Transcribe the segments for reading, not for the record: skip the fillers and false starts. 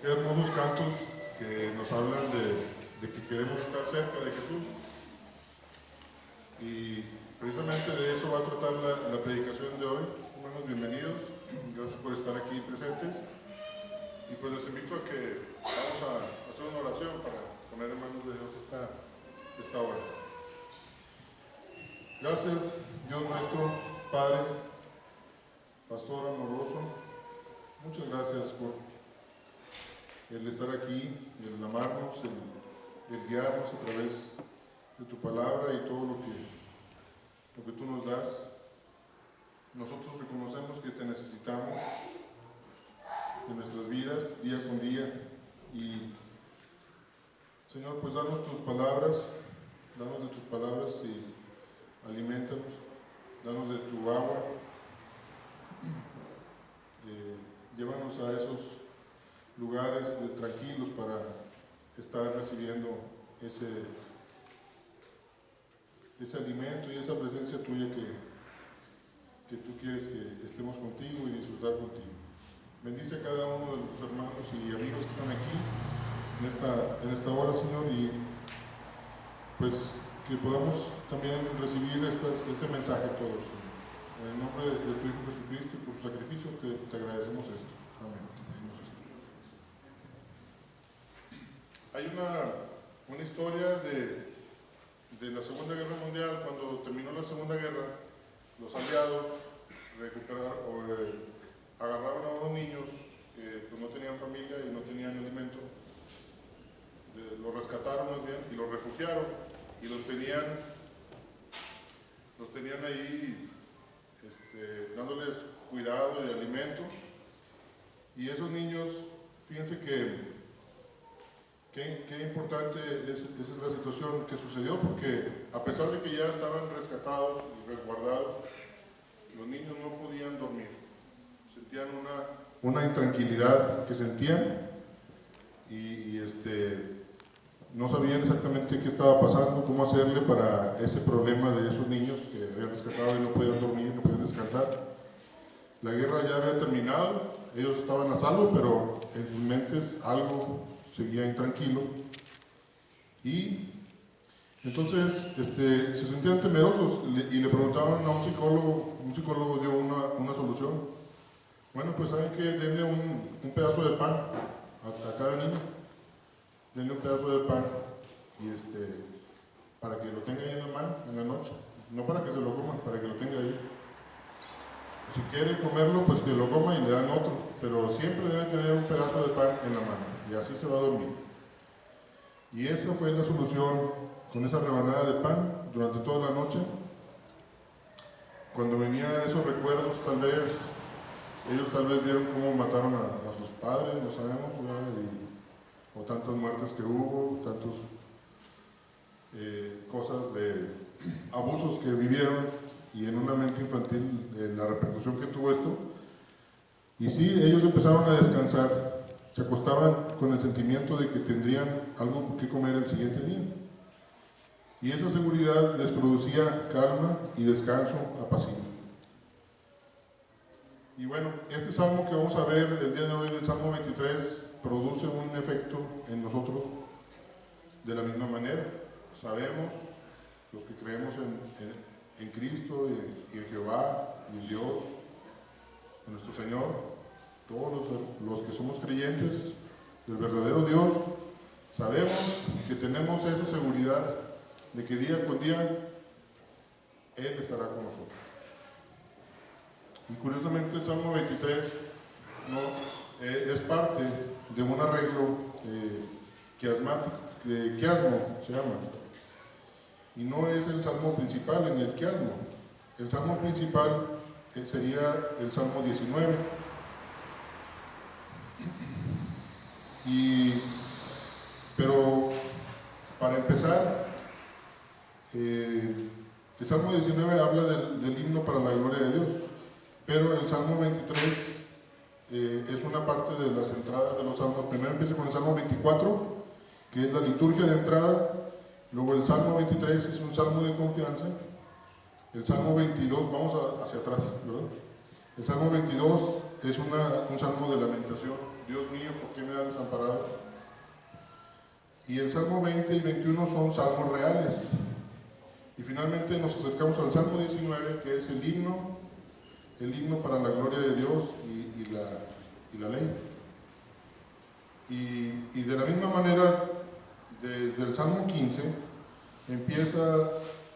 Qué hermosos cantos que nos hablan de que queremos estar cerca de Jesús. Y precisamente de eso va a tratar la predicación de hoy. Hermanos, bienvenidos. Gracias por estar aquí presentes. Y pues les invito a que vamos a hacer una oración para poner en manos de Dios esta hora. Gracias, Dios nuestro, Padre, Pastor amoroso. Muchas gracias por el estar aquí, el amarnos, el guiarnos a través de tu palabra y todo lo que tú nos das. Nosotros reconocemos que te necesitamos en nuestras vidas, día con día. Y Señor, pues danos tus palabras, danos de tus palabras y aliméntanos, danos de tu agua. Llévanos a esos lugares tranquilos para estar recibiendo ese alimento y esa presencia tuya que tú quieres que estemos contigo y disfrutar contigo. Bendice a cada uno de los hermanos y amigos que están aquí en esta hora, Señor, y pues que podamos también recibir este mensaje todos. En el nombre de tu Hijo Jesucristo y por su sacrificio te agradecemos esto. Amén. Hay una historia de la Segunda Guerra Mundial. Cuando terminó la Segunda Guerra, los aliados agarraban a unos niños que pues, no tenían familia y no tenían alimento, los rescataron más bien y los refugiaron y los tenían ahí dándoles cuidado y alimento. Y esos niños, fíjense qué importante es la situación que sucedió, porque a pesar de que ya estaban rescatados y resguardados, los niños no podían dormir. Sentían una intranquilidad que sentían y no sabían exactamente qué estaba pasando, cómo hacerle para ese problema de esos niños que habían rescatado y no podían dormir, no podían descansar. La guerra ya había terminado, ellos estaban a salvo, pero en sus mentes algo seguía intranquilo. Y entonces se sentían temerosos y le preguntaban a un psicólogo dio una solución. Bueno, pues saben que denle un pedazo de pan a cada niño, denle un pedazo de pan y para que lo tenga ahí en la mano en la noche, no para que se lo coman, para que lo tenga ahí. Si quiere comerlo, pues que lo coma y le dan otro, pero siempre debe tener un pedazo de pan en la mano y así se va a dormir. Y esa fue la solución con esa rebanada de pan durante toda la noche. Cuando venían esos recuerdos, ellos tal vez vieron cómo mataron a sus padres, lo sabemos, o tantas muertes que hubo, tantas cosas de abusos que vivieron, y en una mente infantil la repercusión que tuvo esto. Y sí, ellos empezaron a descansar, se acostaban con el sentimiento de que tendrían algo que comer el siguiente día. Y esa seguridad les producía calma y descanso apacible. Y bueno, este salmo que vamos a ver el día de hoy, del Salmo 23, produce un efecto en nosotros de la misma manera. Sabemos, los que creemos en Cristo y en Jehová y en Dios, en nuestro Señor, todos los que somos creyentes del verdadero Dios, sabemos que tenemos esa seguridad de que día con día Él estará con nosotros. Y curiosamente el Salmo 23 es parte de un arreglo quiasmático, de quiasmo se llama, y no es el salmo principal en el quiasmo. El salmo principal sería el Salmo 19. Pero para empezar, el Salmo 19 habla del himno para la gloria de Dios, pero el Salmo 23 es una parte de las entradas de los salmos. Primero empieza con el Salmo 24, que es la liturgia de entrada. Luego el Salmo 23 es un salmo de confianza. El Salmo 22, vamos hacia atrás, ¿verdad? El Salmo 22 es un salmo de lamentación. Dios mío, ¿por qué me has desamparado? Y el Salmo 20 y 21 son salmos reales. Y finalmente nos acercamos al Salmo 19, que es el himno para la gloria de Dios y la ley. Y de la misma manera, desde el Salmo 15, empieza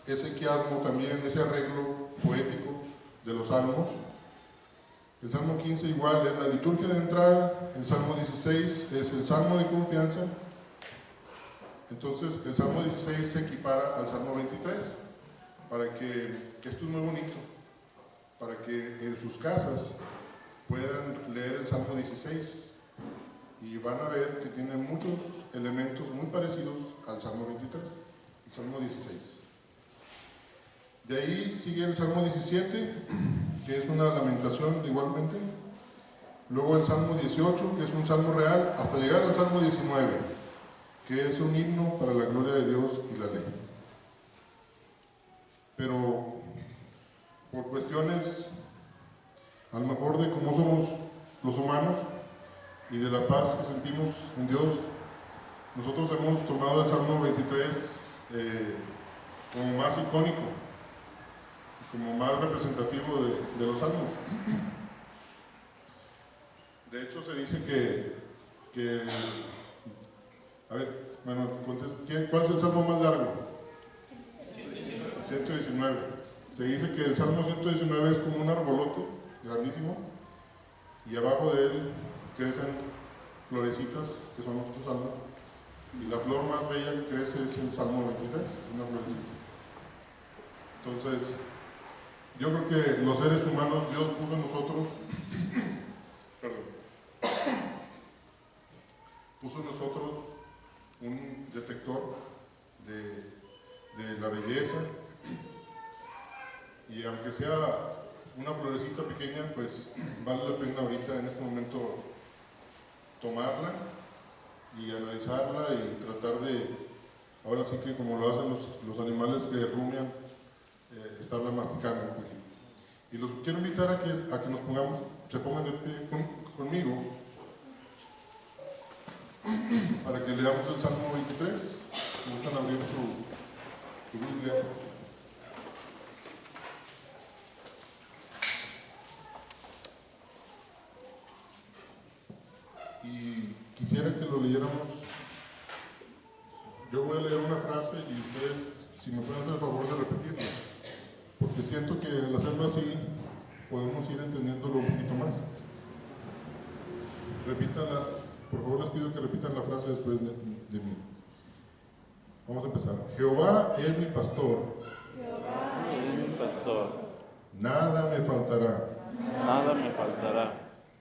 ese quiasmo también, ese arreglo poético de los salmos. El Salmo 15 igual es la liturgia de entrada, el Salmo 16 es el Salmo de confianza. Entonces el Salmo 16 se equipara al Salmo 23, para que esto es muy bonito, para que en sus casas puedan leer el Salmo 16 y van a ver que tiene muchos elementos muy parecidos al Salmo 23, el Salmo 16. De ahí sigue el Salmo 17, que es una lamentación igualmente. Luego el Salmo 18, que es un salmo real, hasta llegar al Salmo 19, que es un himno para la gloria de Dios y la ley. Pero por cuestiones, a lo mejor de cómo somos los humanos y de la paz que sentimos en Dios, nosotros hemos tomado el Salmo 23 como más icónico, como más representativo de los salmos. De hecho, se dice que a ver, bueno, ¿cuál es el salmo más largo? 119. Se dice que el Salmo 119 es como un arbolote grandísimo y abajo de él crecen florecitas, que son los otros salmos, y la flor más bella que crece es el Salmo 23, una florecita. Entonces, yo creo que los seres humanos, Dios puso en nosotros, puso en nosotros un detector de la belleza, y aunque sea una florecita pequeña, pues vale la pena ahorita en este momento tomarla y analizarla y tratar de, ahora sí que como lo hacen los animales que rumian, estarla masticando un poquito. Y los quiero invitar a que nos pongamos, se pongan de pie conmigo para que leamos el Salmo 23. Me gustan abrir su Biblia. Y quisiera que lo leyéramos. Yo voy a leer una frase y ustedes, si me pueden hacer el favor de repetirla, porque siento que al hacerlo así podemos ir entendiéndolo un poquito más. Repítanla, por favor les pido que repitan la frase después de mí. Vamos a empezar. Jehová es mi pastor. Jehová es mi pastor. Nada me faltará. Nada me faltará.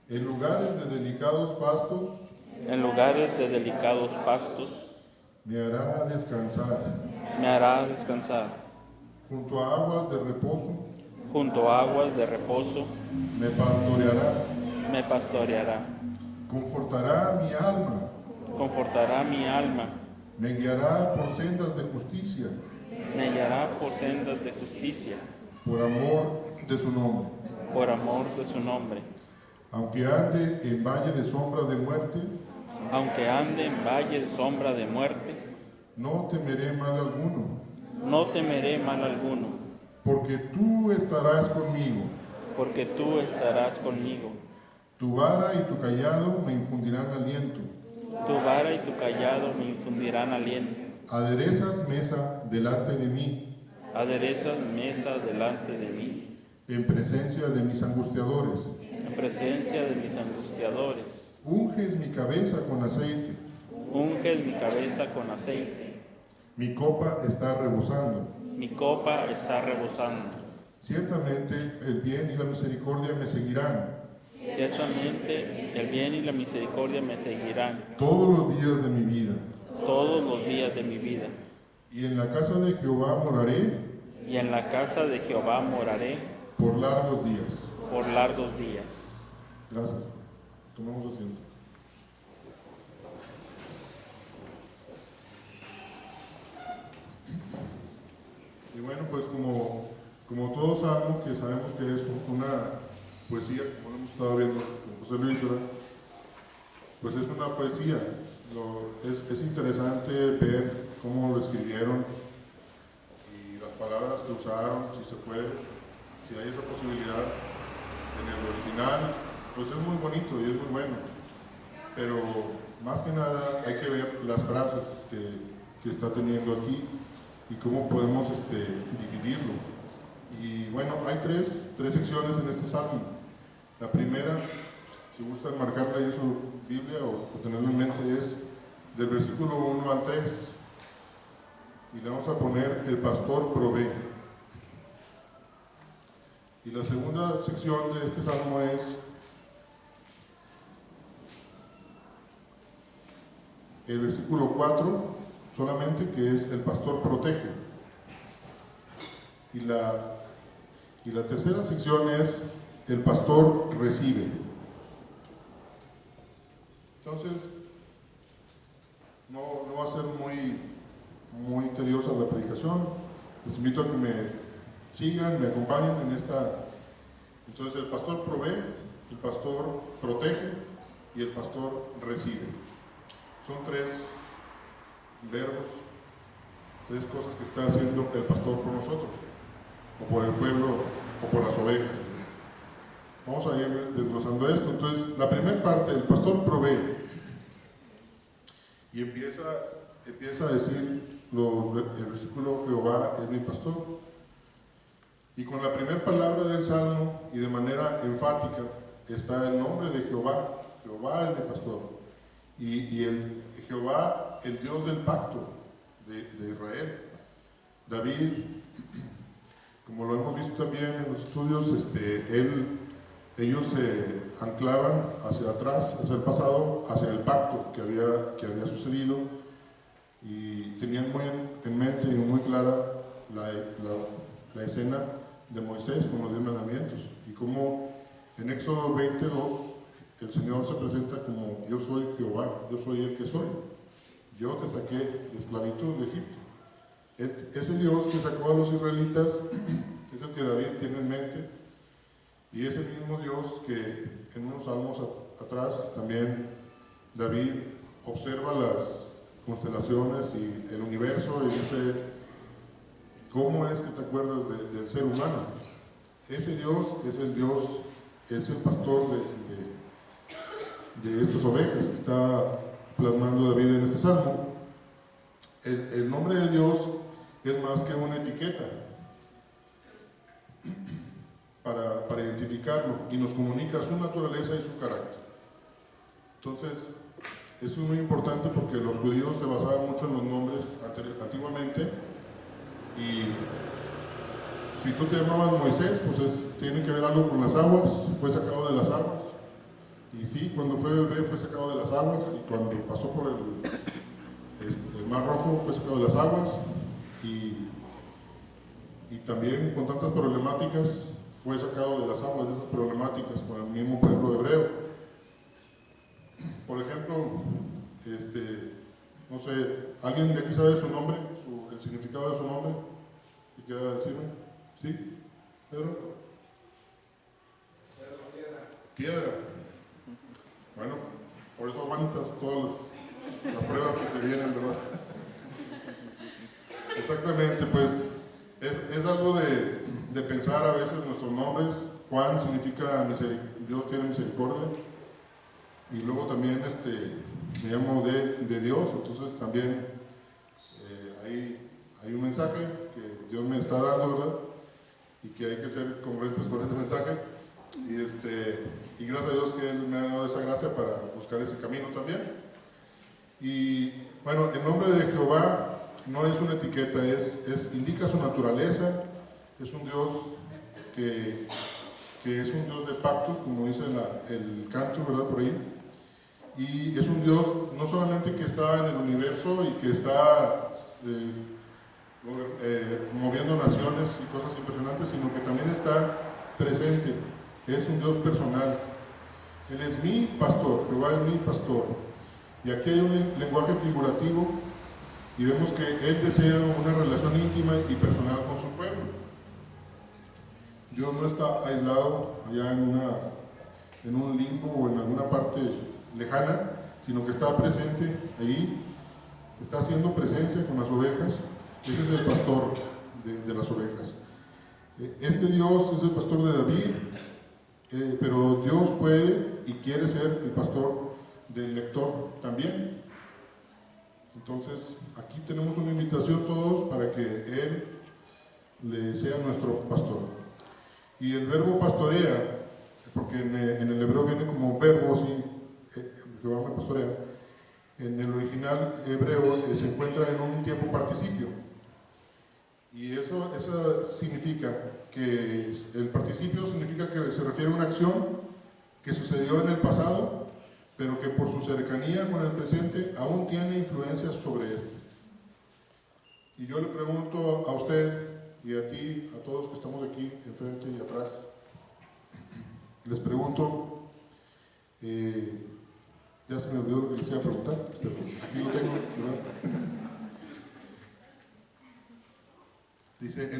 En lugares de delicados pastos. En lugares de delicados pastos. Me hará descansar. Me hará descansar. Junto a aguas de reposo. Junto a aguas de reposo. Me pastoreará. Me pastoreará. Confortará mi alma. Confortará mi alma. Me guiará por sendas de justicia. Me guiará por sendas de justicia. Por amor de su nombre. Por amor de su nombre. Aunque ande en valle de sombra de muerte. Aunque ande en valle de sombra de muerte. No temeré mal alguno. No temeré mal alguno. Porque tú estarás conmigo. Porque tú estarás conmigo. Tu vara y tu cayado me infundirán aliento. Tu vara y tu cayado me infundirán aliento. Aderezas mesa delante de mí. Aderezas mesa delante de mí. En presencia de mis angustiadores. En presencia de mis angustiadores. Unges mi cabeza con aceite. Unges mi cabeza con aceite. Mi copa está rebosando. Mi copa está rebosando. Ciertamente el bien y la misericordia me seguirán. Ciertamente el bien y la misericordia me seguirán Todos los días de mi vida. todos los días de mi vida. Y en la casa de Jehová moraré. Y en la casa de Jehová moraré Por largos días. por largos días. Gracias. Tomemos asiento. Y bueno, pues como todos sabemos que es poesía, como lo hemos estado viendo con José Luis, ¿verdad? Pues es una poesía. Es interesante ver cómo lo escribieron y las palabras que usaron, si se puede, si hay esa posibilidad en el original, pues es muy bonito y es muy bueno. Pero más que nada hay que ver las frases que está teniendo aquí y cómo podemos dividirlo. Y bueno, hay tres secciones en este salmo. La primera, si gustan marcarla ahí en su Biblia o tenerlo en mente, es del versículo 1 al 3. Y le vamos a poner el pastor provee. Y la segunda sección de este salmo es el versículo 4 solamente, que es el pastor protege. Y la tercera sección es el pastor recibe. Entonces, no va a ser muy tediosa la predicación. Les invito a que me sigan, me acompañen en esta. Entonces, el pastor provee, el pastor protege y el pastor recibe. Son tres verbos, tres cosas que está haciendo el pastor por nosotros, o por el pueblo, o por las ovejas. Vamos a ir desglosando esto. Entonces, la primera parte, el pastor provee, y empieza a decir el versículo: Jehová es mi pastor. Y con la primera palabra del Salmo, y de manera enfática, está el nombre de Jehová. Jehová es mi pastor. Y el Jehová, el Dios del pacto de Israel. David, como lo hemos visto también en los estudios, ellos se anclaban hacia atrás, hacia el pasado, hacia el pacto que había sucedido, y tenían muy en mente y muy clara la escena de Moisés con los 10 mandamientos, y como en Éxodo 22 el Señor se presenta como: yo soy Jehová, yo soy el que soy, yo te saqué de esclavitud de Egipto. Ese Dios que sacó a los israelitas es el que David tiene en mente, y es el mismo Dios que en unos salmos atrás también David observa las constelaciones y el universo y dice: ¿cómo es que te acuerdas del ser humano? Ese Dios es el Dios, es el pastor de estas ovejas que está plasmando David en este salmo. El nombre de Dios es más que una etiqueta para identificarlo, y nos comunica su naturaleza y su carácter. Entonces, eso es muy importante porque los judíos se basaban mucho en los nombres antiguamente, y si tú te llamabas Moisés, pues tiene que ver algo con las aguas, fue sacado de las aguas. Y sí, cuando fue bebé fue sacado de las aguas, y cuando pasó por el Mar Rojo fue sacado de las aguas, y también con tantas problemáticas fue sacado de las aguas, de esas problemáticas con el mismo pueblo hebreo. Por ejemplo, no sé, ¿alguien de aquí sabe su nombre, el significado de su nombre? ¿Y quiera decirme? ¿Sí? ¿Pedro? Piedra. Bueno, por eso aguantas todas las pruebas que te vienen, ¿verdad? Exactamente, pues es algo de pensar a veces nuestros nombres. Juan significa Dios tiene misericordia, y luego también me llamo de Dios, entonces también hay un mensaje que Dios me está dando, ¿verdad? Y que hay que ser congruentes con ese mensaje, y gracias a Dios que Él me ha dado esa gracia para buscar ese camino también. Y bueno, el nombre de Jehová no es una etiqueta, indica su naturaleza. Es un Dios que es un Dios de pactos, como dice el canto, ¿verdad? Por ahí. Y es un Dios no solamente que está en el universo y que está moviendo naciones y cosas impresionantes, sino que también está presente. Es un Dios personal. Él es mi pastor, Jehová es mi pastor. Y aquí hay un lenguaje figurativo, y vemos que Él desea una relación íntima y personal con su pueblo. Dios no está aislado allá en un limbo o en alguna parte lejana, sino que está presente ahí, está haciendo presencia con las ovejas. Ese es el pastor de las ovejas. Este Dios es el pastor de David, pero Dios puede y quiere ser el pastor del lector también. Entonces, aquí tenemos una invitación todos para que Él le sea nuestro pastor. Y el verbo pastorea, porque en el hebreo viene como verbo, así, Jehová me pastorea, en el original hebreo se encuentra en un tiempo participio. Y eso significa que el participio significa que se refiere a una acción que sucedió en el pasado, pero que por su cercanía con el presente aún tiene influencia sobre este. Y yo le pregunto a usted y a ti, a todos que estamos aquí enfrente y atrás, les pregunto, ya se me olvidó lo que les iba a preguntar, pero aquí lo tengo, ¿verdad? Dice,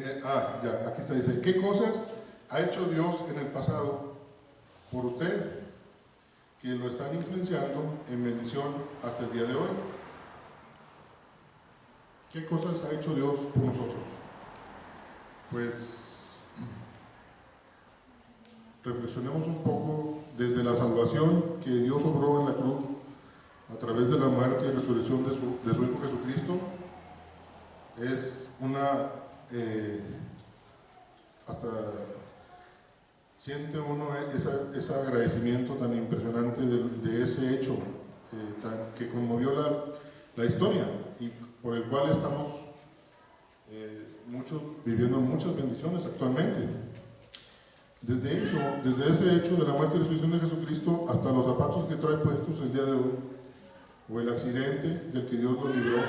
aquí está, dice, ¿qué cosas ha hecho Dios en el pasado por usted que lo están influenciando en bendición hasta el día de hoy? ¿Qué cosas ha hecho Dios por nosotros? Pues reflexionemos un poco desde la salvación que Dios obró en la cruz a través de la muerte y resurrección de su Hijo Jesucristo. Es una hasta siente uno ese agradecimiento tan impresionante de ese hecho que conmovió la historia y por el cual estamos muchos viviendo muchas bendiciones actualmente. Desde ese hecho de la muerte y resurrección de Jesucristo hasta los zapatos que trae puestos el día de hoy, o el accidente del que Dios lo libró.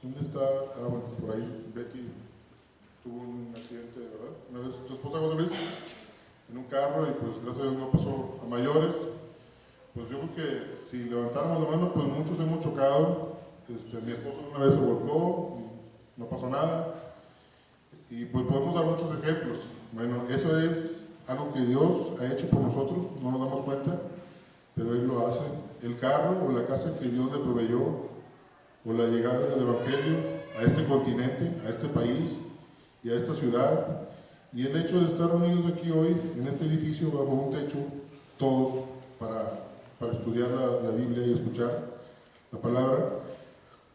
¿Dónde está? Bueno, por ahí Betty tuvo un accidente, ¿verdad? Una vez tu esposa José Luis en un carro y pues gracias a Dios no pasó a mayores. Pues yo creo que si levantáramos la mano, pues muchos hemos chocado. Mi esposo una vez se volcó, y no pasó nada. Y pues podemos dar muchos ejemplos. Bueno, eso es algo que Dios ha hecho por nosotros, no nos damos cuenta, pero Él lo hace. El carro o la casa que Dios le proveyó, o la llegada del Evangelio a este continente, a este país y a esta ciudad, y el hecho de estar unidos aquí hoy en este edificio bajo un techo, todos para estudiar la Biblia y escuchar la palabra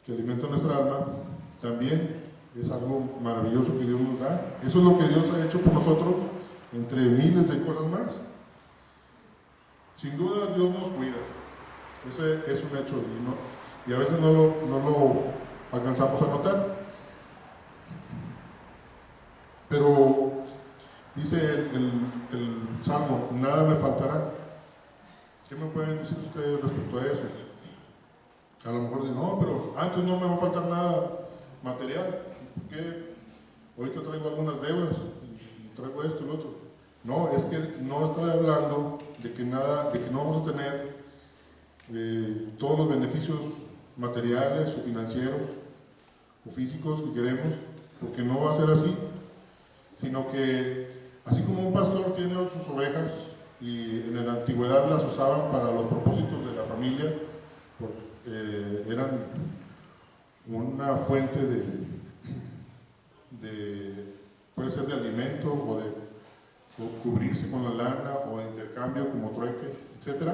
que alimenta nuestra alma, también es algo maravilloso que Dios nos da. Eso es lo que Dios ha hecho por nosotros, entre miles de cosas más. Sin duda Dios nos cuida, ese es un hecho, y a veces no lo alcanzamos a notar. Pero dice el Salmo, nada me faltará. ¿Qué me pueden decir ustedes respecto a eso? A lo mejor dicen, no, pero antes no me va a faltar nada material. ¿Por qué? Ahorita traigo algunas deudas, y traigo esto y lo otro. No, es que no estoy hablando de que no vamos a tener todos los beneficios materiales o financieros o físicos que queremos, porque no va a ser así, sino que así como un pastor tiene sus ovejas y en la antigüedad las usaban para los propósitos de la familia, porque eran una fuente puede ser de alimento o de cubrirse con la lana o de intercambio como trueque, etc.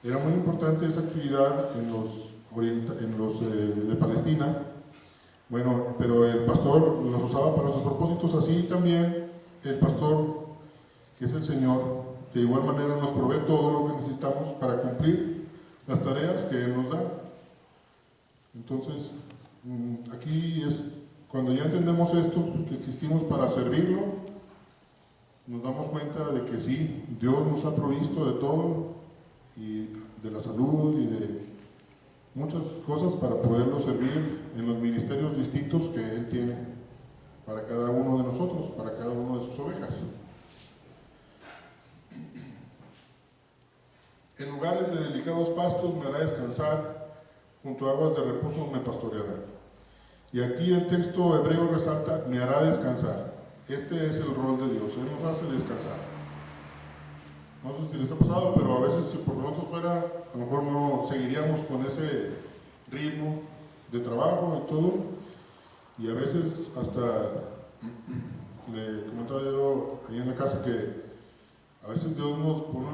Era muy importante esa actividad en los de Palestina. Bueno, pero el pastor los usaba para sus propósitos, así también el pastor, que es el Señor, de igual manera nos provee todo lo que necesitamos para cumplir las tareas que Él nos da. Entonces, aquí es cuando ya entendemos esto, que existimos para servirlo, nos damos cuenta de que sí, Dios nos ha provisto de todo, y de la salud y de muchas cosas para poderlo servir en los ministerios distintos que Él tiene para cada uno de nosotros, para cada uno de sus ovejas. En lugares de delicados pastos me hará descansar, junto a aguas de reposo me pastoreará. Y aquí el texto hebreo resalta, me hará descansar. Este es el rol de Dios, Él nos hace descansar. No sé si les ha pasado, pero a veces si por nosotros fuera, a lo mejor no seguiríamos con ese ritmo de trabajo y todo, y a veces hasta le comentaba yo ahí en la casa que a veces Dios nos pone,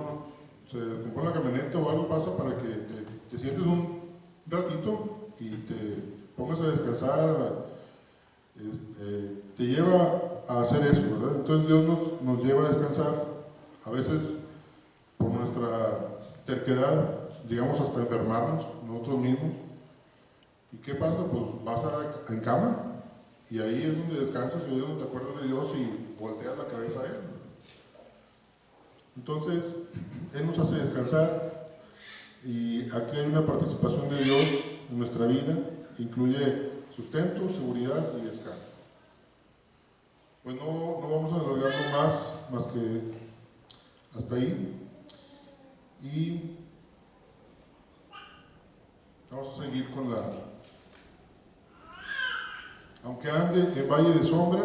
se compone la camioneta o algo pasa para que te sientes un ratito y te pongas a descansar, te lleva a hacer eso, ¿verdad? Entonces Dios nos lleva a descansar, a veces por nuestra terquedad llegamos hasta enfermarnos nosotros mismos. ¿Y qué pasa? Pues vas en cama y ahí es donde descansas y ahí es donde te acuerdas de Dios y volteas la cabeza a Él. Entonces, Él nos hace descansar y aquí hay una participación de Dios en nuestra vida, incluye sustento, seguridad y descanso. Pues no vamos a alargarlo más que hasta ahí. Y vamos a seguir con aunque ande en valle de sombra,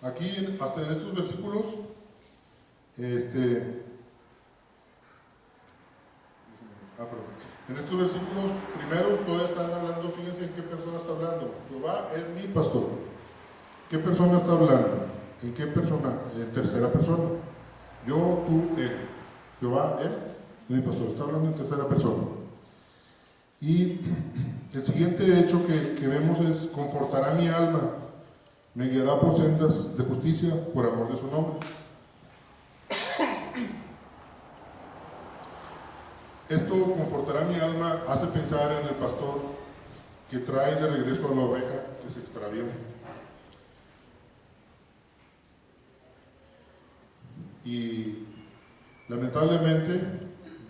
aquí hasta en estos versículos, en estos versículos primeros todos están hablando, fíjense en qué persona está hablando. Jehová es mi pastor. ¿Qué persona está hablando? ¿En qué persona? En tercera persona. Yo, tú, él. Jehová, él, es mi pastor. Está hablando en tercera persona. Y el siguiente hecho que vemos es: confortará mi alma, me guiará por sendas de justicia por amor de su nombre. Esto, confortará mi alma, hace pensar en el pastor que trae de regreso a la oveja que se extravió. Y lamentablemente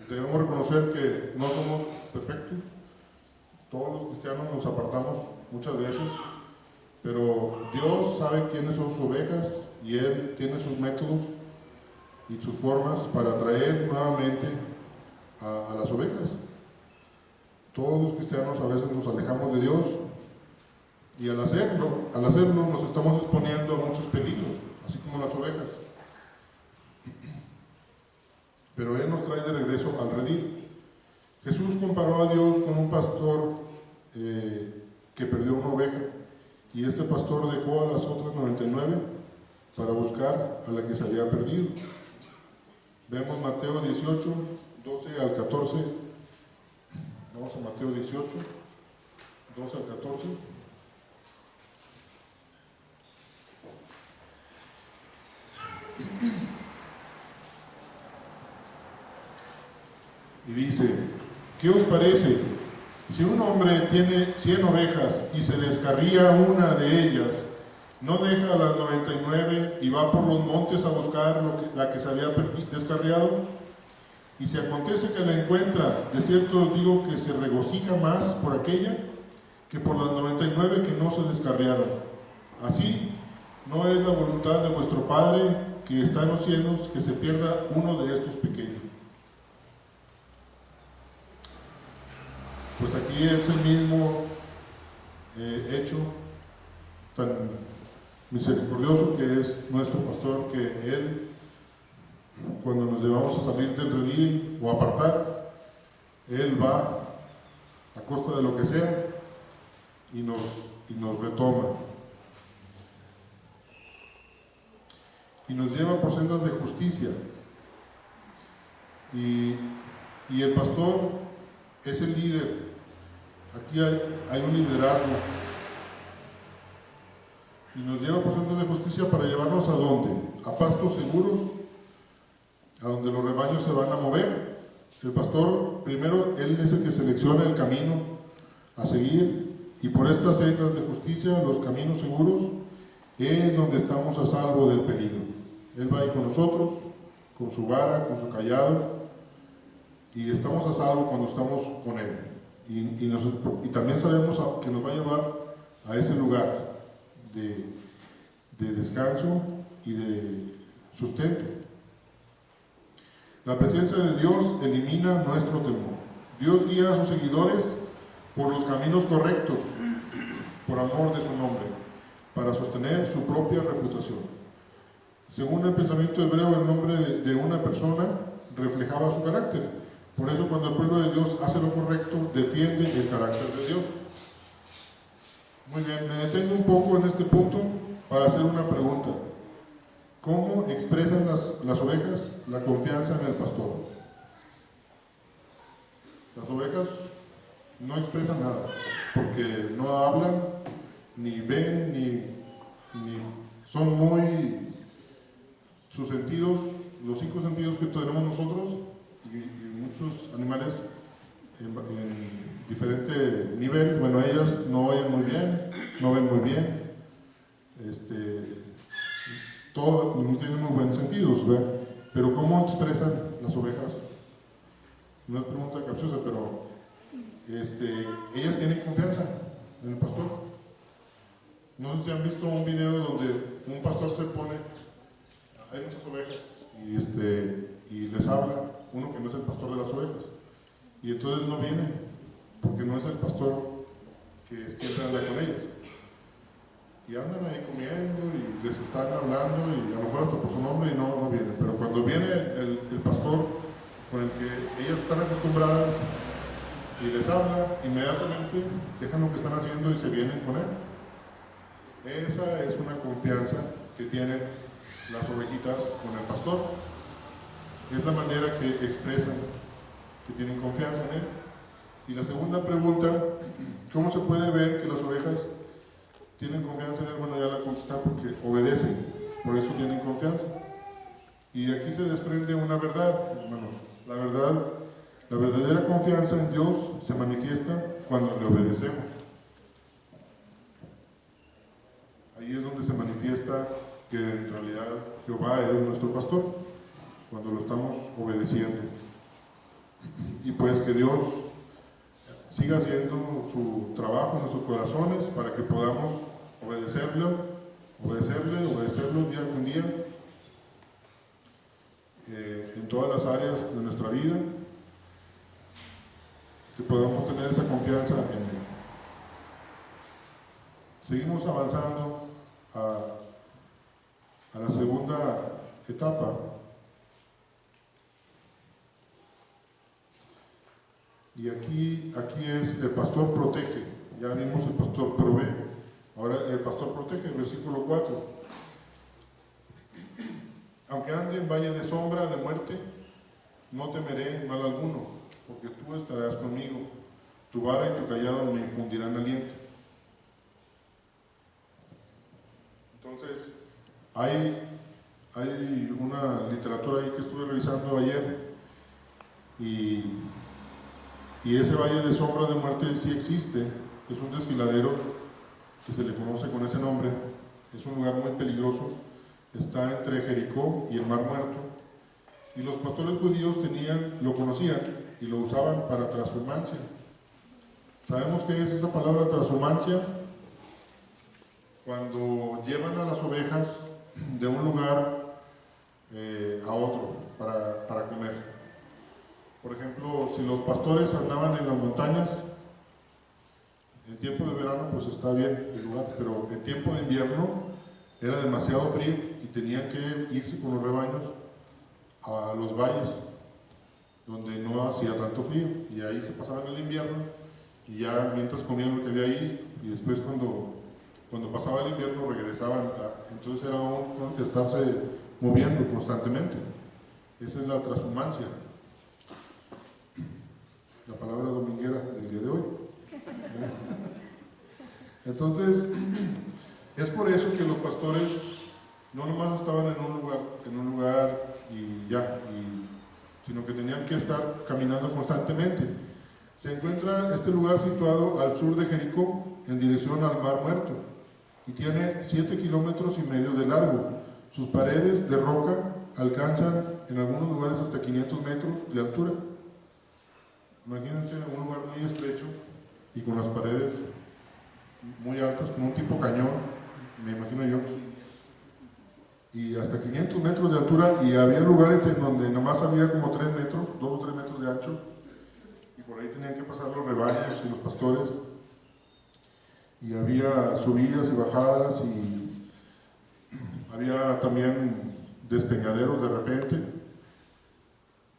debemos reconocer que no somos perfectos. Todos los cristianos nos apartamos muchas veces, pero Dios sabe quiénes son sus ovejas y Él tiene sus métodos y sus formas para traer nuevamente a las ovejas. Todos los cristianos a veces nos alejamos de Dios y al hacerlo nos estamos exponiendo a muchos peligros, así como las ovejas. Pero Él nos trae de regreso al redil. Jesús comparó a Dios con un pastor que perdió una oveja, y este pastor dejó a las otras 99 para buscar a la que se había perdido. Vemos Mateo 18, 12 al 14. Vamos a Mateo 18, 12 al 14. Y dice: ¿qué os parece? Si un hombre tiene 100 ovejas y se descarría una de ellas, ¿no deja a las 99 y va por los montes a buscar la que se había descarriado? Y si acontece que la encuentra, de cierto os digo que se regocija más por aquella que por las 99 que no se descarriaron. Así, no es la voluntad de vuestro Padre que está en los cielos que se pierda uno de estos pequeños. Pues aquí es el mismo hecho tan misericordioso que es nuestro pastor, que Él, cuando nos llevamos a salir del redil o apartar, Él va a costa de lo que sea y nos retoma y nos lleva por sendas de justicia. Y el pastor es el líder. Aquí hay un liderazgo y nos lleva por sendas de justicia para llevarnos ¿a dónde? A pastos seguros, a donde los rebaños se van a mover. El pastor, primero, él es el que selecciona el camino a seguir, y por estas sendas de justicia, los caminos seguros, es donde estamos a salvo del peligro. Él va ahí con nosotros, con su vara, con su callado, y estamos a salvo cuando estamos con Él. Y también sabemos que nos va a llevar a ese lugar de descanso y de sustento. La presencia de Dios elimina nuestro temor. Dios guía a sus seguidores por los caminos correctos, por amor de su nombre, para sostener su propia reputación. Según el pensamiento hebreo, el nombre de una persona reflejaba su carácter. Por eso cuando el pueblo de Dios hace lo correcto, defiende el carácter de Dios. Muy bien, me detengo un poco en este punto para hacer una pregunta. ¿Cómo expresan las ovejas la confianza en el pastor? Las ovejas no expresan nada, porque no hablan, ni ven, ni son muy... Sus sentidos, los 5 sentidos que tenemos nosotros y muchos animales en diferente nivel, bueno, ellas no oyen muy bien, no ven muy bien, todo no tienen muy buenos sentidos, ¿verdad? Pero ¿cómo expresan las ovejas? No es pregunta capciosa, pero ellas tienen confianza en el pastor. No sé si han visto un video donde un pastor se pone, hay muchas ovejas y les habla uno que no es el pastor de las ovejas, y entonces no vienen porque no es el pastor que siempre anda con ellas, y andan ahí comiendo y les están hablando y a lo mejor hasta por su nombre y no vienen. Pero cuando viene el pastor con el que ellas están acostumbradas y les habla, inmediatamente dejan lo que están haciendo y se vienen con él. Esa es una confianza que tienen las ovejitas con el pastor. Es la manera que expresan que tienen confianza en él. Y la segunda pregunta, ¿cómo se puede ver que las ovejas tienen confianza en él? Bueno, ya la contesté, porque obedecen, por eso tienen confianza. Y aquí se desprende una verdad, hermanos. La verdadera confianza en Dios se manifiesta cuando le obedecemos. Ahí es donde se manifiesta que en realidad Jehová es nuestro pastor, cuando lo estamos obedeciendo. Y pues que Dios siga haciendo su trabajo en nuestros corazones para que podamos obedecerle día con día, en todas las áreas de nuestra vida, que podamos tener esa confianza en Él. Seguimos avanzando a la segunda etapa. Y aquí es el pastor protege. Ya vimos el pastor provee. Ahora el pastor protege, versículo 4. Aunque ande en valle de sombra de muerte, no temeré mal alguno, porque tú estarás conmigo. Tu vara y tu callado me infundirán aliento. Entonces, hay una literatura ahí que estuve revisando ayer, y ese valle de sombra de muerte sí existe. Es un desfiladero que se le conoce con ese nombre. Es un lugar muy peligroso, está entre Jericó y el Mar Muerto, y los pastores judíos lo conocían y lo usaban para transhumancia. ¿Sabemos qué es esa palabra transhumancia? Cuando llevan a las ovejas de un lugar a otro para comer. Por ejemplo, si los pastores andaban en las montañas, en tiempo de verano pues está bien el lugar, pero en tiempo de invierno era demasiado frío y tenían que irse con los rebaños a los valles donde no hacía tanto frío, y ahí se pasaban el invierno y ya mientras comían lo que había ahí, y después cuando pasaba el invierno regresaban entonces era estarse moviendo constantemente. Esa es la transhumancia, la palabra dominguera del día de hoy. Entonces es por eso que los pastores no nomás estaban en un lugar y ya, sino que tenían que estar caminando constantemente. Se encuentra este lugar situado al sur de Jericó, en dirección al Mar Muerto, y tiene 7,5 kilómetros de largo. Sus paredes de roca alcanzan en algunos lugares hasta 500 metros de altura. Imagínense un lugar muy estrecho y con las paredes muy altas, como un tipo cañón, me imagino yo, y hasta 500 metros de altura, y había lugares en donde nomás había como 3 metros, 2 o 3 metros de ancho, y por ahí tenían que pasar los rebaños y los pastores. y había subidas y bajadas y había también despeñaderos de repente,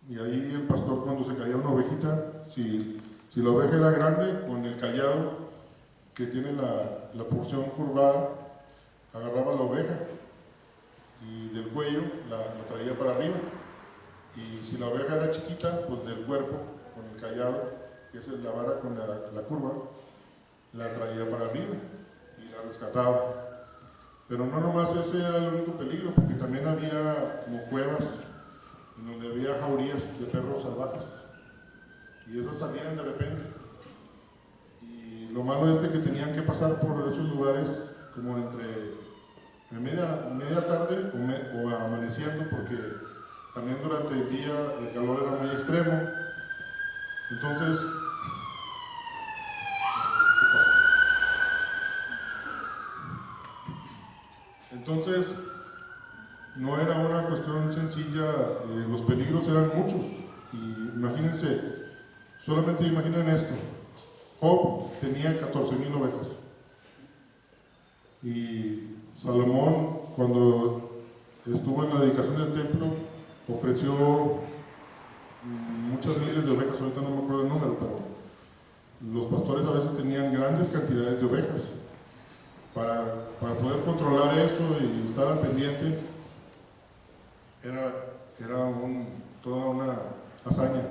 y ahí el pastor, cuando se caía una ovejita, si la oveja era grande, con el cayado que tiene la porción curvada, agarraba la oveja y del cuello la traía para arriba, y si la oveja era chiquita, pues del cuerpo, con el cayado, que es la vara con la curva, la traía para arriba y la rescataba. Pero no nomás ese era el único peligro, porque también había como cuevas en donde había jaurías de perros salvajes, y esas salían de repente, y lo malo es de que tenían que pasar por esos lugares como entre media tarde o amaneciendo, porque también durante el día el calor era muy extremo. Entonces, no era una cuestión sencilla, los peligros eran muchos, y imagínense, solamente imaginen esto: Job tenía 14,000 ovejas, y Salomón, cuando estuvo en la dedicación del templo, ofreció muchas miles de ovejas. Ahorita no me acuerdo el número, pero los pastores a veces tenían grandes cantidades de ovejas. Para poder controlar eso y estar al pendiente, era toda una hazaña.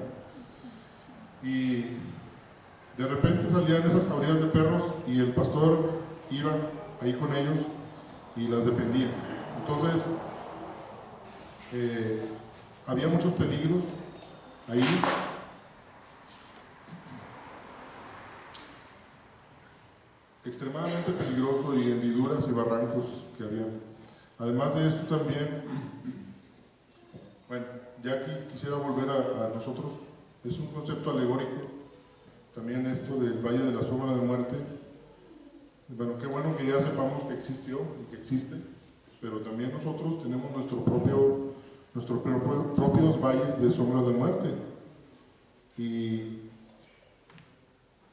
Y de repente salían esas jaurías de perros y el pastor iba ahí con ellos y las defendía. Entonces, había muchos peligros ahí. Extremadamente peligroso, y hendiduras y barrancos que había. Además de esto también, bueno, ya aquí quisiera volver a nosotros. Es un concepto alegórico también esto del Valle de la Sombra de Muerte. Bueno, qué bueno que ya sepamos que existió y que existe, pero también nosotros tenemos nuestros propios valles de sombra de muerte, y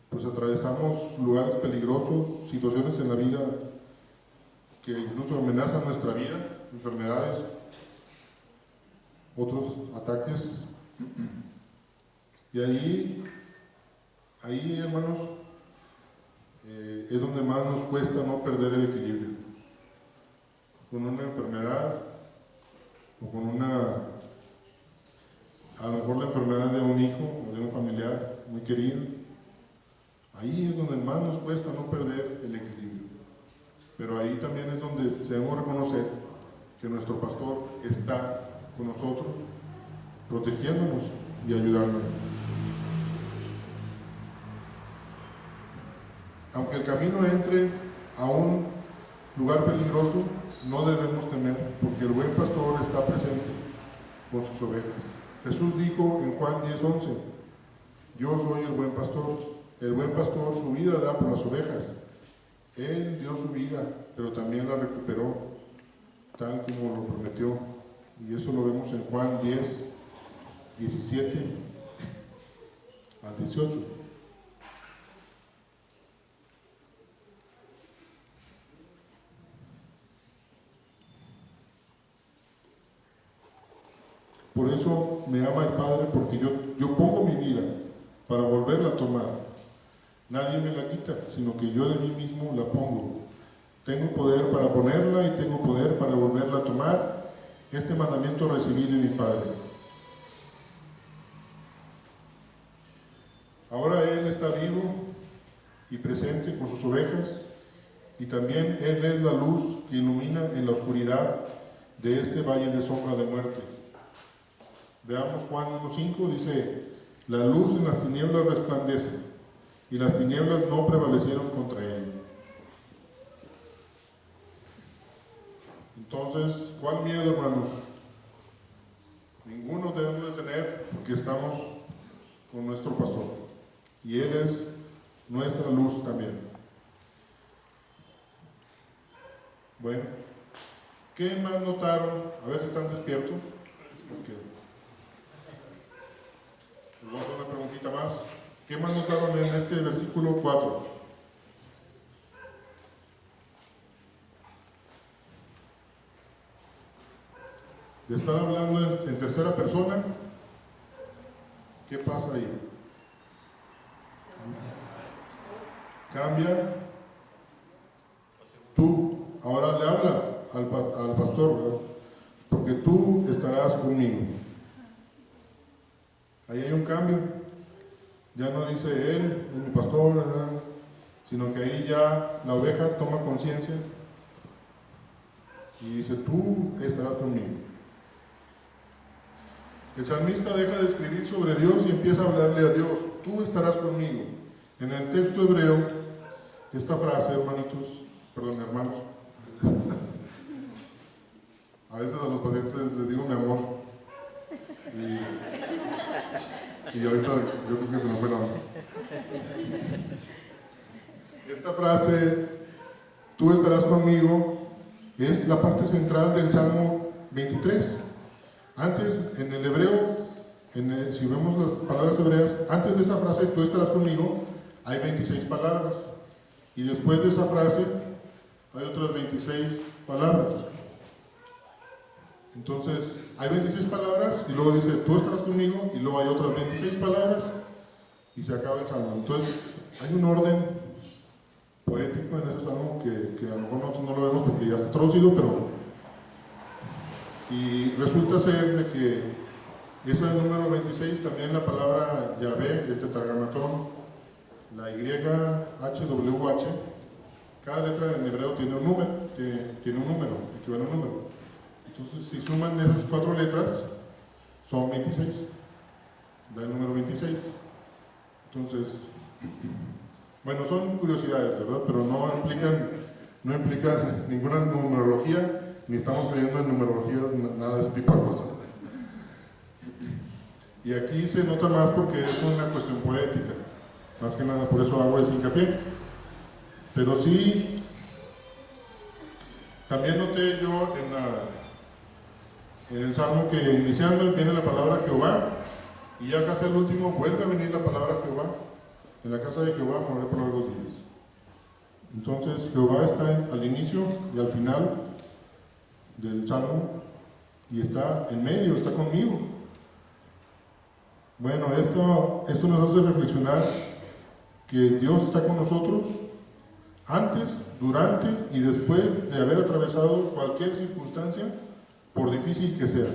pues atravesamos lugares peligrosos, situaciones en la vida que incluso amenazan nuestra vida, enfermedades, otros ataques. Y ahí hermanos, es donde más nos cuesta no perder el equilibrio. Con una enfermedad, o con a lo mejor la enfermedad de un hijo o de un familiar muy querido, ahí es donde más nos cuesta no perder el equilibrio. Pero ahí también es donde debemos reconocer que nuestro pastor está con nosotros, protegiéndonos y ayudándonos. Aunque el camino entre a un lugar peligroso, no debemos temer, porque el buen pastor está presente con sus ovejas. Jesús dijo en Juan 10:11: yo soy el buen pastor. El buen pastor su vida da por las ovejas. Él dio su vida, pero también la recuperó, tal como lo prometió. Y eso lo vemos en Juan 10:17 al 18. Por eso me ama el Padre, porque yo pongo mi vida para volverla a tomar. Nadie me la quita, sino que yo de mí mismo la pongo. Tengo poder para ponerla y tengo poder para volverla a tomar. Este mandamiento recibí de mi Padre. Ahora Él está vivo y presente con sus ovejas, y también Él es la luz que ilumina en la oscuridad de este valle de sombra de muerte. Veamos Juan 1:5, dice: la luz en las tinieblas resplandece, y las tinieblas no prevalecieron contra él. Entonces, ¿cuál miedo, hermanos? Ninguno debemos de tener, porque estamos con nuestro pastor, y Él es nuestra luz también. Bueno, ¿qué más notaron? A ver si están despiertos. Okay. Vamos a hacer una preguntita más. ¿Qué más notaron en este versículo 4? de estar hablando en tercera persona, ¿qué pasa ahí? Cambia. Tú ahora le habla al pastor, ¿verdad? Porque tú estarás conmigo. Ahí hay un cambio. Ya no dice él, es mi pastor, ¿verdad? Sino que ahí ya la oveja toma conciencia y dice, tú estarás conmigo. El salmista deja de escribir sobre Dios y empieza a hablarle a Dios, tú estarás conmigo. En el texto hebreo, esta frase, hermanos, a veces a los pacientes les digo mi amor, y ahorita yo creo que se me fue la onda. Esta frase, tú estarás conmigo, es la parte central del Salmo 23. Antes, en el hebreo, si vemos las palabras hebreas, antes de esa frase, tú estarás conmigo, hay 26 palabras. Y después de esa frase, hay otras 26 palabras. Entonces, hay 26 palabras, y luego dice, tú estarás conmigo, y luego hay otras 26 palabras, y se acaba el salmo. Entonces, hay un orden poético en ese salmo que a lo mejor nosotros no lo vemos porque ya está traducido, pero... Y resulta ser de que ese número 26, también la palabra Yahvé, el tetragrammatón, la YHWH, cada letra en hebreo tiene un número, equivale a un número. Entonces, si suman esas 4 letras, son 26, da el número 26. Entonces, bueno, son curiosidades, ¿verdad? Pero no implican ninguna numerología, ni estamos creyendo en numerología, nada de ese tipo de cosas. Y aquí se nota más porque es una cuestión poética, más que nada, por eso hago ese hincapié. Pero sí, también noté yo en el Salmo que iniciando viene la palabra Jehová, y ya casi al último vuelve a venir la palabra Jehová. En la casa de Jehová moraré por largos días. Entonces Jehová está al inicio y al final del Salmo, y está en medio, está conmigo. Bueno, esto nos hace reflexionar que Dios está con nosotros antes, durante y después de haber atravesado cualquier circunstancia, por difícil que sea.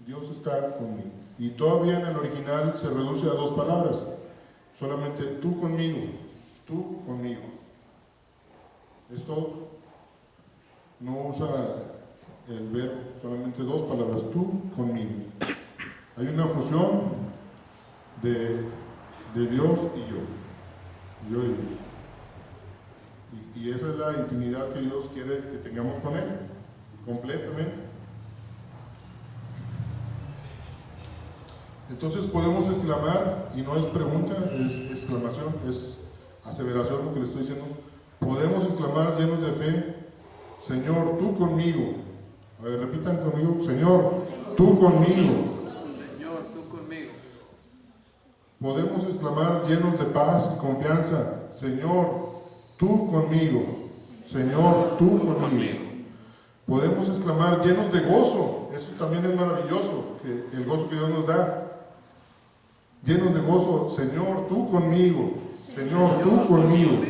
Dios está conmigo. Y todavía en el original se reduce a 2 palabras, solamente tú conmigo, tú conmigo. Es todo. No usa el verbo, solamente 2 palabras, tú conmigo. Hay una fusión de Dios y yo y Dios. Y esa es la intimidad que Dios quiere que tengamos con Él, completamente. Entonces podemos exclamar, y no es pregunta, es exclamación, es aseveración lo que le estoy diciendo. Podemos exclamar llenos de fe, Señor, tú conmigo. A ver, repitan conmigo, Señor, tú conmigo. Señor, tú conmigo. Podemos exclamar llenos de paz y confianza, Señor, tú conmigo. Señor, tú conmigo. Podemos exclamar llenos de gozo, eso también es maravilloso, que el gozo que Dios nos da. Llenos de gozo, Señor, tú conmigo. Señor, tú conmigo.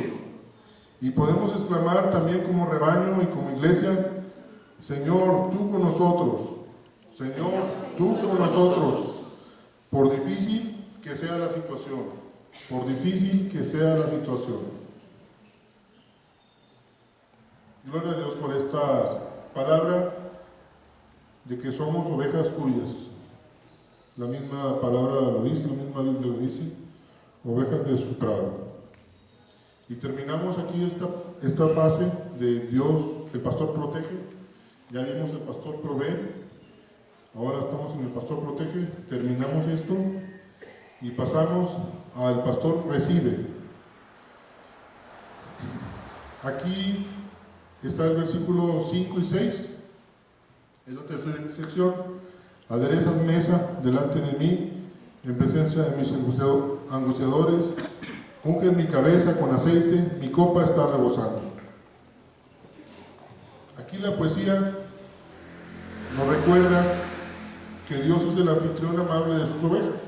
Y podemos exclamar también como rebaño y como iglesia, Señor, tú con nosotros. Señor, tú con nosotros. Por difícil que sea la situación. Por difícil que sea la situación. Gloria a Dios por esta palabra de que somos ovejas tuyas. La misma palabra lo dice, la misma Biblia lo dice, ovejas de su prado. Y terminamos aquí esta fase de Dios, el pastor protege. Ya vimos el pastor provee, ahora estamos en el pastor protege. Terminamos esto y pasamos al pastor recibe. Aquí está el versículo 5 y 6, es la tercera sección. Aderezas mesa delante de mí, en presencia de mis angustiadores, unges mi cabeza con aceite, mi copa está rebosando. Aquí la poesía nos recuerda que Dios es el anfitrión amable de sus ovejas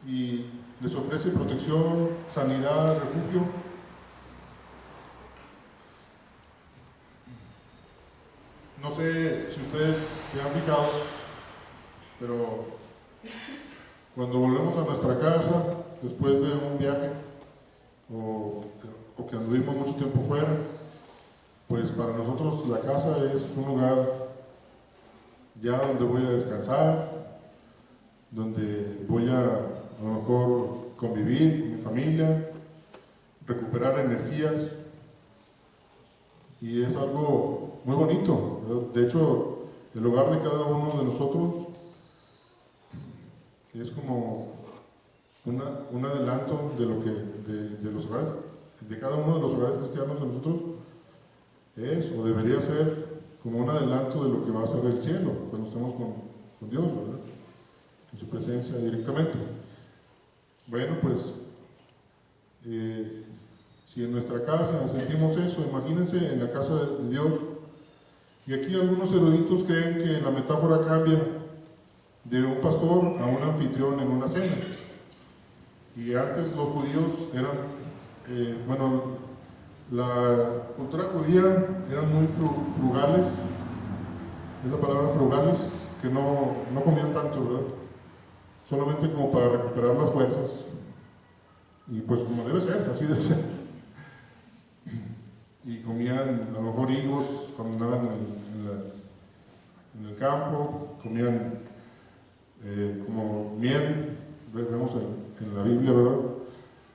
y les ofrece protección, sanidad, refugio. No sé si ustedes se han fijado, pero cuando volvemos a nuestra casa después de un viaje o que anduvimos mucho tiempo fuera, pues para nosotros la casa es un lugar ya donde voy a descansar, donde voy a lo mejor convivir con mi familia, recuperar energías, y es algo muy bonito, ¿verdad? De hecho, el hogar de cada uno de nosotros es como un adelanto de lo que de los hogares, de cada uno de los hogares cristianos de nosotros es o debería ser como un adelanto de lo que va a ser el cielo cuando estemos con Dios, ¿verdad? En su presencia directamente. Bueno, pues si en nuestra casa sentimos eso, imagínense en la casa de Dios. Y aquí algunos eruditos creen que la metáfora cambia de un pastor a un anfitrión en una cena. Y antes los judíos eran, la cultura judía eran muy frugales, es la palabra frugales, que no comían tanto, ¿verdad? Solamente como para recuperar las fuerzas. Y pues como debe ser, así debe ser. Y comían a lo mejor higos cuando andaban en el campo, comían como miel, vemos en la Biblia, ¿verdad?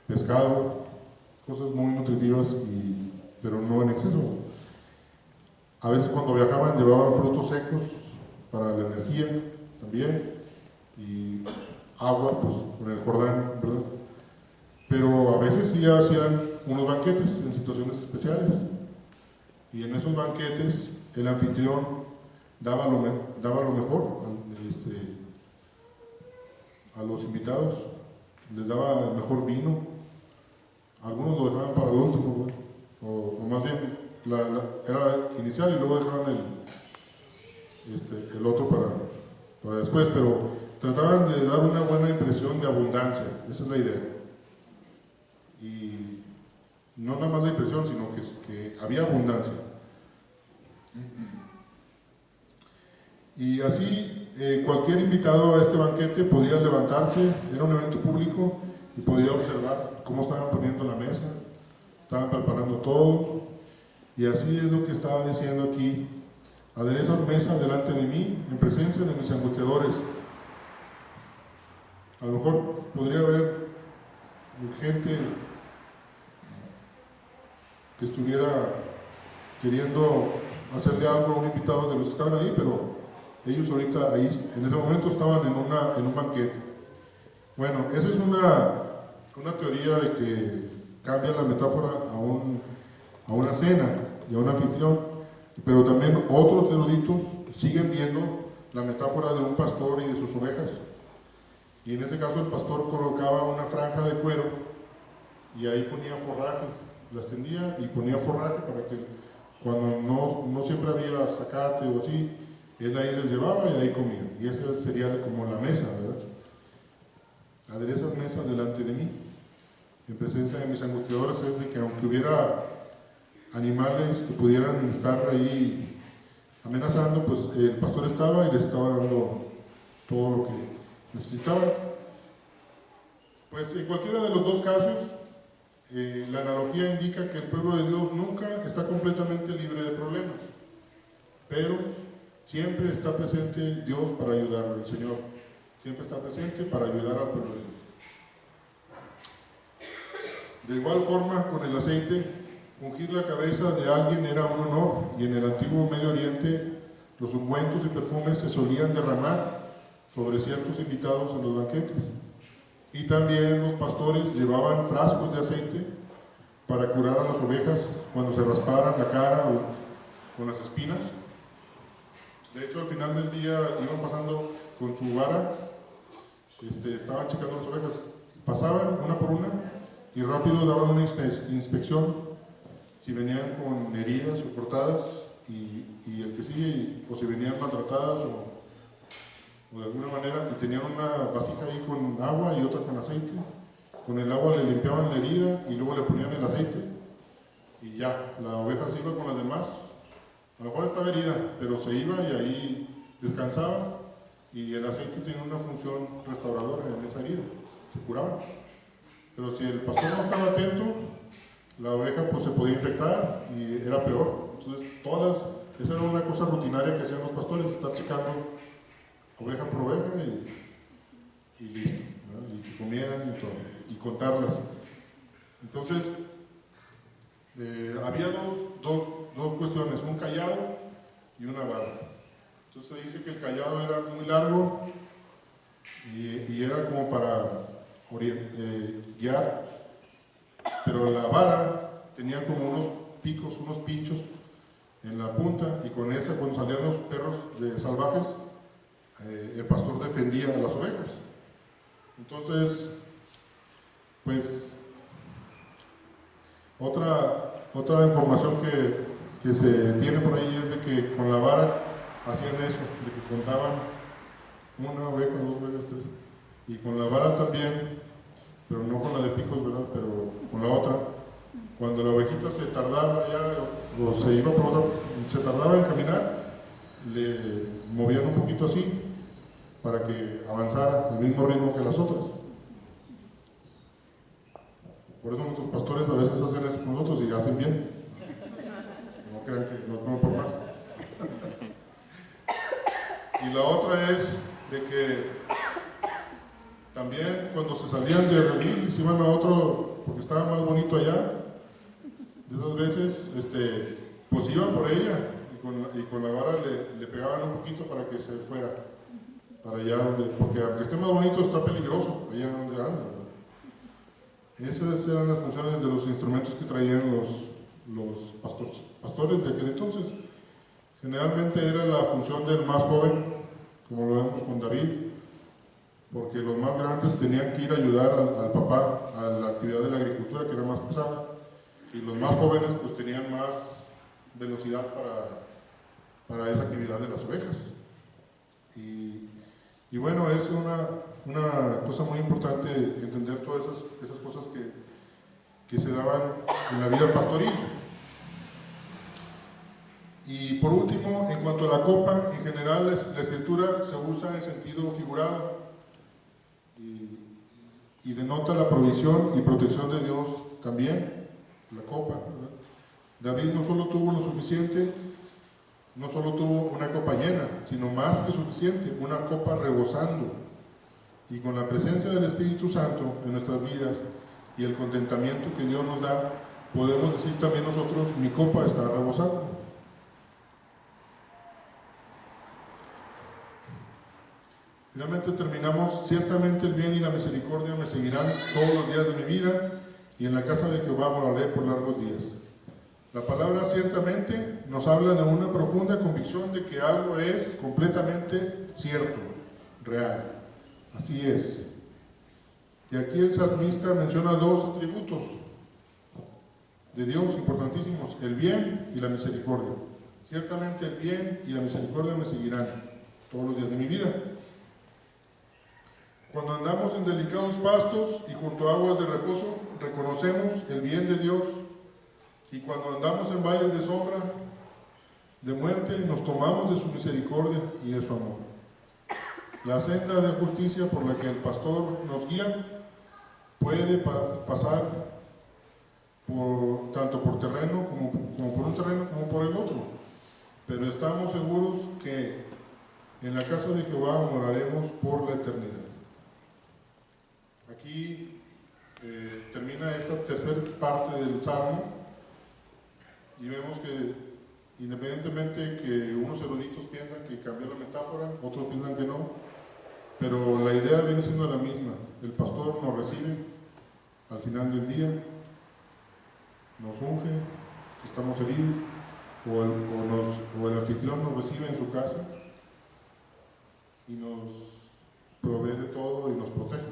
Pescado, cosas muy nutritivas, pero no en exceso. A veces cuando viajaban llevaban frutos secos para la energía también, y agua, pues con el Jordán, ¿verdad? Pero a veces sí hacían unos banquetes en situaciones especiales, y en esos banquetes el anfitrión daba lo mejor a los invitados, les daba el mejor vino, algunos lo dejaban para el último, o más bien era inicial y luego dejaban el otro para después, pero trataban de dar una buena impresión de abundancia, esa es la idea. Y no nada más la impresión, sino que había abundancia. Y así cualquier invitado a este banquete podía levantarse, era un evento público, y podía observar cómo estaban poniendo la mesa, estaban preparando todo, y así es lo que estaba diciendo aquí: aderezas mesa delante de mí, en presencia de mis angustiadores. A lo mejor podría haber gente que estuviera queriendo hacerle algo a un invitado de los que estaban ahí, pero ellos ahorita ahí, en ese momento, estaban en un banquete. Bueno, esa es una teoría de que cambia la metáfora a una cena y a un anfitrión, pero también otros eruditos siguen viendo la metáfora de un pastor y de sus ovejas. Y en ese caso el pastor colocaba una franja de cuero y ahí ponía forraje, las tendía y ponía forraje para que cuando no siempre había zacate o así, él ahí les llevaba y ahí comían. Y esa sería como la mesa, ¿verdad? Aderezas mesa delante de mí, en presencia de mis angustiadores. Es de que aunque hubiera animales que pudieran estar ahí amenazando, pues el pastor estaba y les estaba dando todo lo que necesitaban. Pues en cualquiera de los dos casos, la analogía indica que el pueblo de Dios nunca está completamente libre de problemas, pero siempre está presente Dios para ayudarlo. El Señor siempre está presente para ayudar al pueblo de Dios. De igual forma, con el aceite, ungir la cabeza de alguien era un honor, y en el antiguo Medio Oriente los ungüentos y perfumes se solían derramar sobre ciertos invitados en los banquetes. Y también los pastores llevaban frascos de aceite para curar a las ovejas cuando se rasparan la cara o con las espinas. De hecho, al final del día iban pasando con su vara, estaban checando las ovejas, pasaban una por una y rápido daban una inspección. Si venían con heridas o cortadas, y el que sigue, pues si venían maltratadas o de alguna manera, y tenían una vasija ahí con agua y otra con aceite. Con el agua le limpiaban la herida y luego le ponían el aceite y ya, la oveja se iba con las demás. A lo mejor estaba herida, pero se iba y ahí descansaba, y el aceite tiene una función restauradora en esa herida, se curaba. Pero si el pastor no estaba atento, la oveja pues se podía infectar y era peor. Entonces esa era una cosa rutinaria que hacían los pastores, estar checando oveja por oveja y listo, ¿no? Y que comieran y todo, y contarlas. Entonces había dos cuestiones, un cayado y una vara. Entonces se dice que el cayado era muy largo y era como para guiar, pero la vara tenía como unos picos, unos pinchos en la punta, y con esa, cuando salían los perros salvajes, el pastor defendía a las ovejas. Entonces, pues, otra información que se tiene por ahí es de que con la vara hacían eso, de que contaban una oveja, dos ovejas, tres, y con la vara también, pero no con la de picos, ¿verdad? Pero con la otra, cuando la ovejita se tardaba ya, o se iba por otra, se tardaba en caminar, le movían un poquito así para que avanzara al mismo ritmo que las otras. Por eso nuestros pastores a veces hacen eso con nosotros y hacen bien. No crean que nos vamos por mal. Y la otra es de que también cuando se salían de redil y se iban a otro, porque estaba más bonito allá, de esas veces, pues iban por ella y con la vara le pegaban un poquito para que se fuera para allá porque aunque esté más bonito, está peligroso allá donde anda, ¿no? Esas eran las funciones de los instrumentos que traían los pastores de aquel entonces. Generalmente era la función del más joven, como lo vemos con David, porque los más grandes tenían que ir a ayudar al papá a la actividad de la agricultura, que era más pesada, y los más jóvenes pues tenían más velocidad para esa actividad de las ovejas. Y bueno, es una cosa muy importante entender todas esas cosas que se daban en la vida pastoril. Y por último, en cuanto a la copa, en general la escritura se usa en sentido figurado y denota la provisión y protección de Dios también, la copa, ¿verdad? David no solo tuvo lo suficiente, no solo tuvo una copa llena, sino más que suficiente, una copa rebosando. Y con la presencia del Espíritu Santo en nuestras vidas y el contentamiento que Dios nos da, podemos decir también nosotros, mi copa está rebosando. Finalmente terminamos, ciertamente el bien y la misericordia me seguirán todos los días de mi vida, y en la casa de Jehová moraré por largos días. La palabra ciertamente nos habla de una profunda convicción de que algo es completamente cierto, real. Así es. Y aquí el salmista menciona dos atributos de Dios importantísimos, el bien y la misericordia. Ciertamente el bien y la misericordia me seguirán todos los días de mi vida. Cuando andamos en delicados pastos y junto a aguas de reposo, reconocemos el bien de Dios. Y cuando andamos en valles de sombra, de muerte, nos tomamos de su misericordia y de su amor. La senda de justicia por la que el pastor nos guía puede pasar tanto por terreno como por un terreno como por el otro. Pero estamos seguros que en la casa de Jehová moraremos por la eternidad. Aquí termina esta tercera parte del Salmo. Y vemos que, independientemente que unos eruditos piensan que cambió la metáfora, otros piensan que no, pero la idea viene siendo la misma. El pastor nos recibe al final del día, nos unge, si estamos heridos, o el anfitrión nos recibe en su casa y nos provee de todo y nos protege,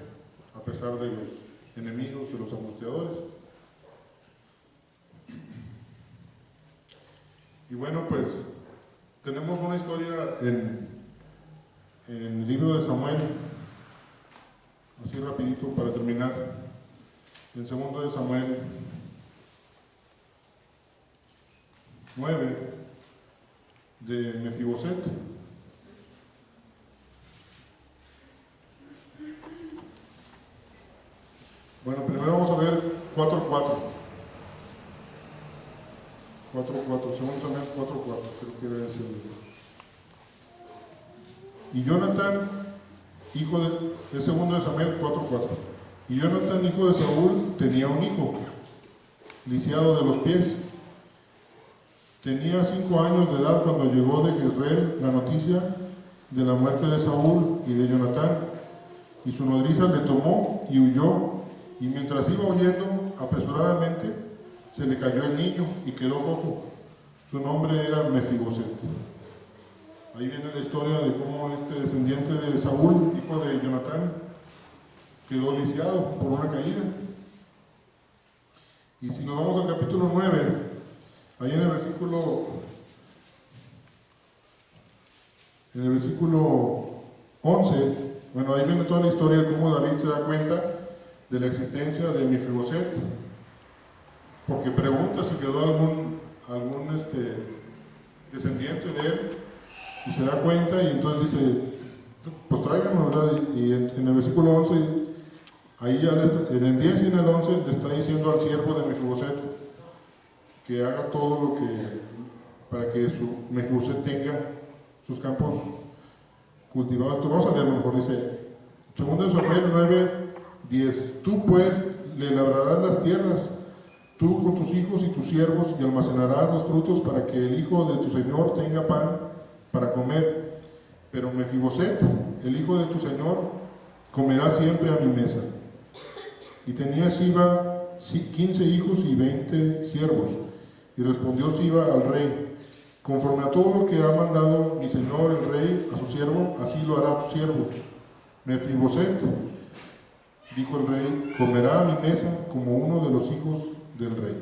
a pesar de los enemigos, de los angustiadores. Y bueno, pues tenemos una historia en el libro de Samuel, así rapidito para terminar, en 2 de Samuel 9, de Mefiboset. Bueno, primero vamos a ver 4:4. 4:4, 2 Samuel 4:4, creo que era ese el libro. Y Jonatán, hijo de... Es 2 de Samuel 4:4. Y Jonatán, hijo de Saúl, tenía un hijo, lisiado de los pies. Tenía 5 años de edad cuando llegó de Jezreel la noticia de la muerte de Saúl y de Jonatán. Y su nodriza le tomó y huyó. Y mientras iba huyendo apresuradamente, se le cayó el niño y quedó cojo. Su nombre era Mefiboset. Ahí viene la historia de cómo este descendiente de Saúl, hijo de Jonatán, quedó lisiado por una caída. Y si nos vamos al capítulo 9, ahí en el versículo 11, bueno, ahí viene toda la historia de cómo David se da cuenta de la existencia de Mefiboset, porque pregunta si quedó algún descendiente de él, y se da cuenta, y entonces dice, pues tráiganlo, ¿verdad? Y en el versículo 11, ahí ya en el 10 y en el 11 le está diciendo al siervo de Mefiboset que haga todo lo que, para que Mefiboset tenga sus campos cultivados. Esto vamos a leerlo mejor, dice 2 Samuel 9:10. Tú pues le labrarás las tierras, tú con tus hijos y tus siervos, y almacenarás los frutos para que el hijo de tu señor tenga pan para comer. Pero Mefiboset, el hijo de tu señor, comerá siempre a mi mesa. Y tenía Siba 15 hijos y 20 siervos. Y respondió Siba al rey: conforme a todo lo que ha mandado mi señor el rey a su siervo, así lo hará tu siervo. Mefiboset, dijo el rey, comerá a mi mesa como uno de los hijos del rey.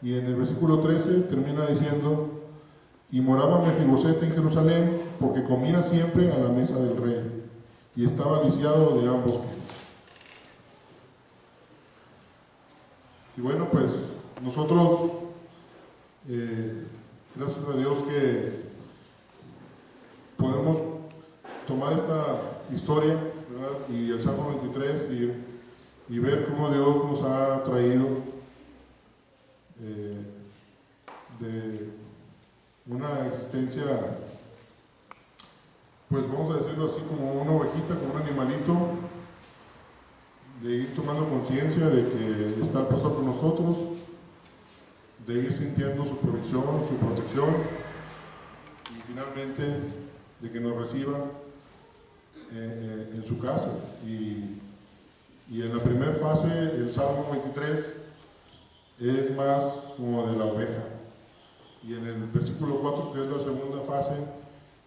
Y en el versículo 13 termina diciendo: y moraba Mefiboset en Jerusalén, porque comía siempre a la mesa del rey, y estaba lisiado de ambos pies. Y bueno, pues nosotros, gracias a Dios que podemos tomar esta historia, ¿verdad? Y el Salmo 23 y ver cómo Dios nos ha traído de una existencia, pues vamos a decirlo así, como una ovejita, como un animalito, de ir tomando conciencia de que está el pastor con nosotros, de ir sintiendo su provisión, su protección, y finalmente de que nos reciba en su casa. Y en la primera fase, el Salmo 23 es más como de la oveja, y en el versículo 4, que es la segunda fase,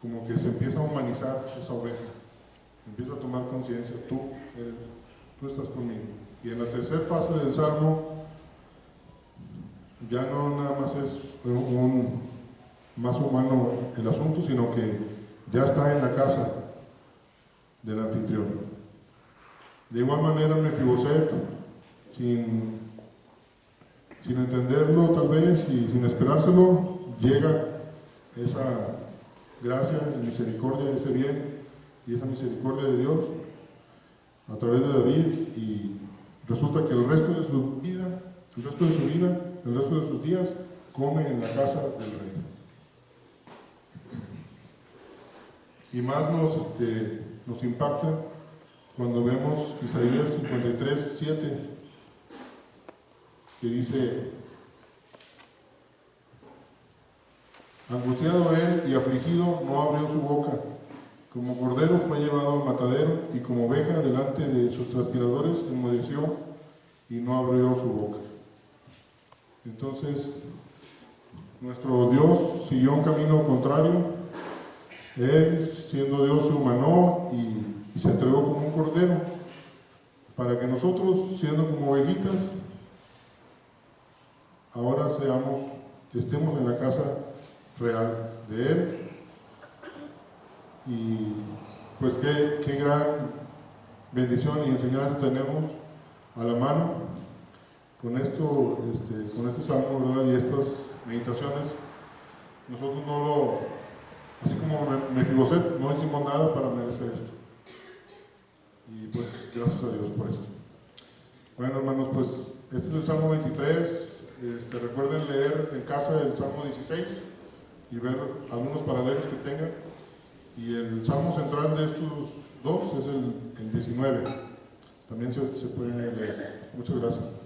como que se empieza a humanizar esa oveja, empieza a tomar conciencia: tú estás conmigo. Y en la tercera fase del Salmo ya no nada más es más humano el asunto, sino que ya está en la casa del anfitrión. De igual manera Mefiboset, sin entenderlo tal vez y sin esperárselo, llega esa gracia y misericordia, ese bien y esa misericordia de Dios a través de David, y resulta que el resto de su vida, el resto de sus días, come en la casa del rey. Y más nos impacta cuando vemos Isaías 53:7, que dice: angustiado él y afligido, no abrió su boca. Como cordero fue llevado al matadero, y como oveja delante de sus trasquiladores enmudeció y no abrió su boca. Entonces, nuestro Dios siguió un camino contrario. Él, siendo Dios, se humanó y se entregó como un cordero, para que nosotros, siendo como ovejitas, ahora seamos estemos en la casa real de Él. Y pues qué gran bendición y enseñanza tenemos a la mano con esto, con este salmo, ¿verdad? Y estas meditaciones. Nosotros no lo, así como Mefiboset, no hicimos nada para merecer esto. Y pues gracias a Dios por esto. Bueno, hermanos, pues este es el Salmo 23. Recuerden leer en casa el Salmo 16 y ver algunos paralelos que tengan. Y el Salmo central de estos dos es el 19. También se puede leer. Muchas gracias.